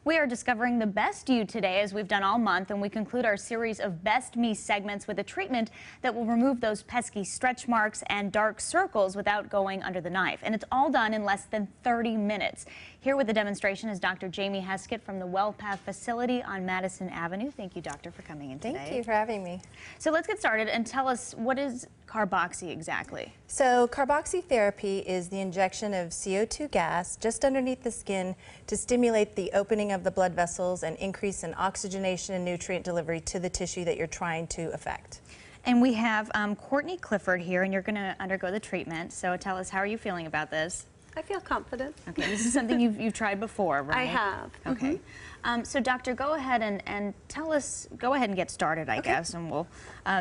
We are discovering the best you today, as we've done all month, and we conclude our series of Best Me segments with a treatment that will remove those pesky stretch marks and dark circles without going under the knife. And it's all done in less than 30 minutes. Here with the demonstration is Dr. Jamie Heskett from the WellPath facility on Madison Avenue. Thank you, doctor, for coming in today. Thank you for having me. So let's get started and tell us, what is Carboxy exactly? So Carboxy therapy is the injection of CO2 gas just underneath the skin to stimulate the opening of the blood vessels and increase in oxygenation and nutrient delivery to the tissue that you're trying to affect. And we have Courtney Clifford here, and you're going to undergo the treatment. So tell us, how are you feeling about this? I feel confident. Okay, this is something you've tried before, right? I have. Okay. So doctor, go ahead and tell us, go ahead and get started, I guess, and we'll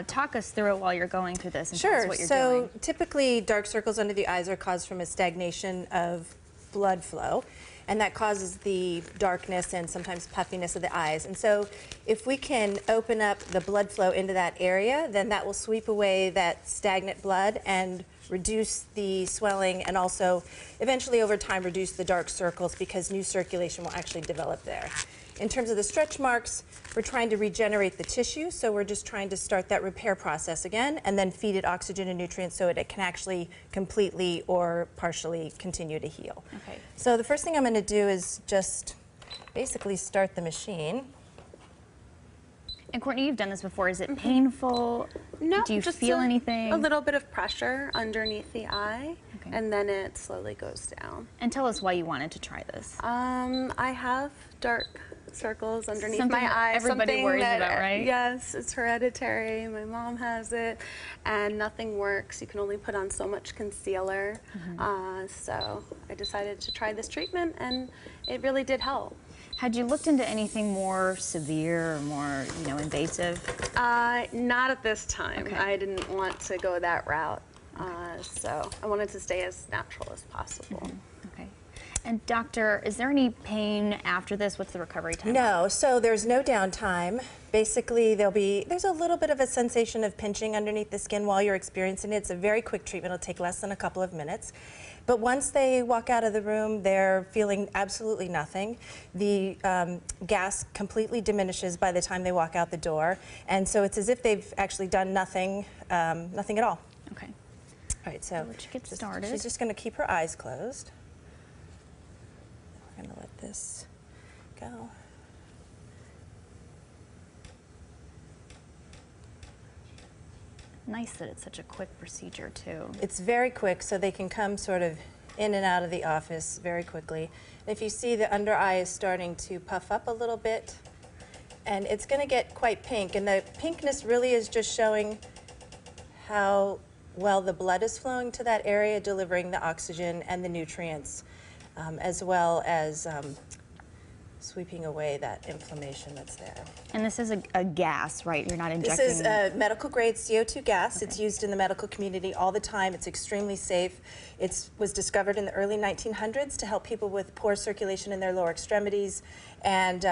talk us through it while you're going through this and tell us what you're doing. So typically dark circles under the eyes are caused from a stagnation of blood flow, and that causes the darkness and sometimes puffiness of the eyes. And so if we can open up the blood flow into that area, then that will sweep away that stagnant blood and reduce the swelling, and also eventually over time reduce the dark circles, because new circulation will actually develop there. In terms of the stretch marks, we're trying to regenerate the tissue, so we're just trying to start that repair process again and then feed it oxygen and nutrients so it can actually completely or partially continue to heal. Okay. So the first thing I'm going to do is just basically start the machine. And Courtney, you've done this before. Is it painful? No. Do you just feel anything? A little bit of pressure underneath the eye, Okay. and then it slowly goes down. And tell us why you wanted to try this. I have dark circles underneath Something my eyes. everybody worries about, right? Yes, it's hereditary. My mom has it, and nothing works. You can only put on so much concealer. So I decided to try this treatment, and it really did help. Had you looked into anything more severe or more, invasive? Not at this time. Okay. I didn't want to go that route. So I wanted to stay as natural as possible. Okay. And doctor, is there any pain after this? What's the recovery time? No, so there's no downtime. Basically, there's a little bit of a sensation of pinching underneath the skin while you're experiencing it. It's a very quick treatment. It'll take less than a couple of minutes. But once they walk out of the room, they're feeling absolutely nothing. The gas completely diminishes by the time they walk out the door. And so it's as if they've actually done nothing, nothing at all. Okay. All right, so let's get started. She's just going to keep her eyes closed. We're going to let this go. Nice that it's such a quick procedure, too. It's very quick, so they can come sort of in and out of the office very quickly. And if you see, the under eye is starting to puff up a little bit, and it's going to get quite pink. And the pinkness really is just showing how well the blood is flowing to that area, delivering the oxygen and the nutrients, as well as sweeping away that inflammation that's there. And this is a gas, right? You're not injecting... This is a medical grade CO2 gas. Okay. It's used in the medical community all the time. It's extremely safe. It was discovered in the early 1900s to help people with poor circulation in their lower extremities, and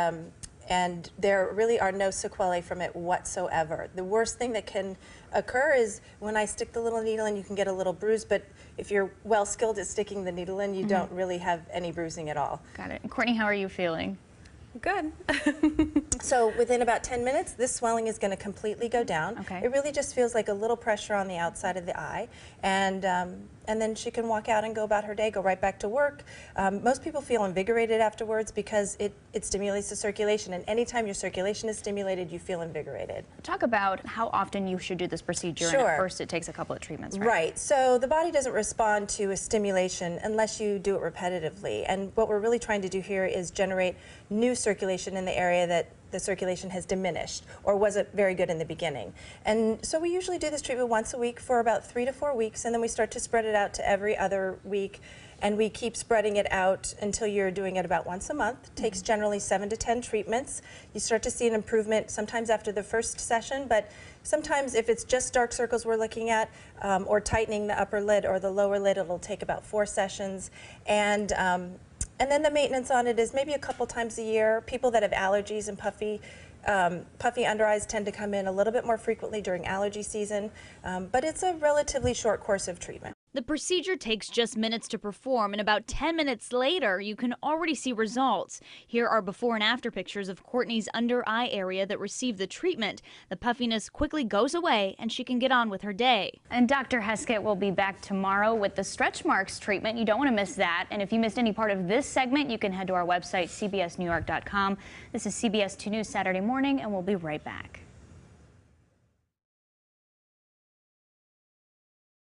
there really are no sequelae from it whatsoever. The worst thing that can occur is when I stick the little needle in, you can get a little bruise, but if you're well skilled at sticking the needle in, you don't really have any bruising at all. Got it. And Courtney, how are you feeling? Good. So within about 10 minutes, this swelling is going to completely go down. Okay. It really just feels like a little pressure on the outside of the eye, and then she can walk out and go about her day, go right back to work. Most people feel invigorated afterwards because it stimulates the circulation, and anytime your circulation is stimulated, you feel invigorated. Talk about how often you should do this procedure. Sure. And at first it takes a couple of treatments, right? Right. So the body doesn't respond to a stimulation unless you do it repetitively. And what we're really trying to do here is generate new circulation in the area that the circulation has diminished or wasn't very good in the beginning. And so we usually do this treatment once a week for about 3 to 4 weeks, and then we start to spread it out to every other week, and we keep spreading it out until you're doing it about once a month. It takes generally 7 to 10 treatments. You start to see an improvement sometimes after the first session, but sometimes if it's just dark circles we're looking at, or tightening the upper lid or the lower lid, it'll take about 4 sessions. And then the maintenance on it is maybe a couple times a year. People that have allergies and puffy under eyes tend to come in a little bit more frequently during allergy season, but it's a relatively short course of treatment. The procedure takes just minutes to perform, and about 10 minutes later, you can already see results. Here are before and after pictures of Courtney's under eye area that received the treatment. The puffiness quickly goes away, and she can get on with her day. And Dr. Heskett will be back tomorrow with the stretch marks treatment. You don't want to miss that. And if you missed any part of this segment, you can head to our website, cbsnewyork.com. This is CBS 2 News Saturday morning, and we'll be right back.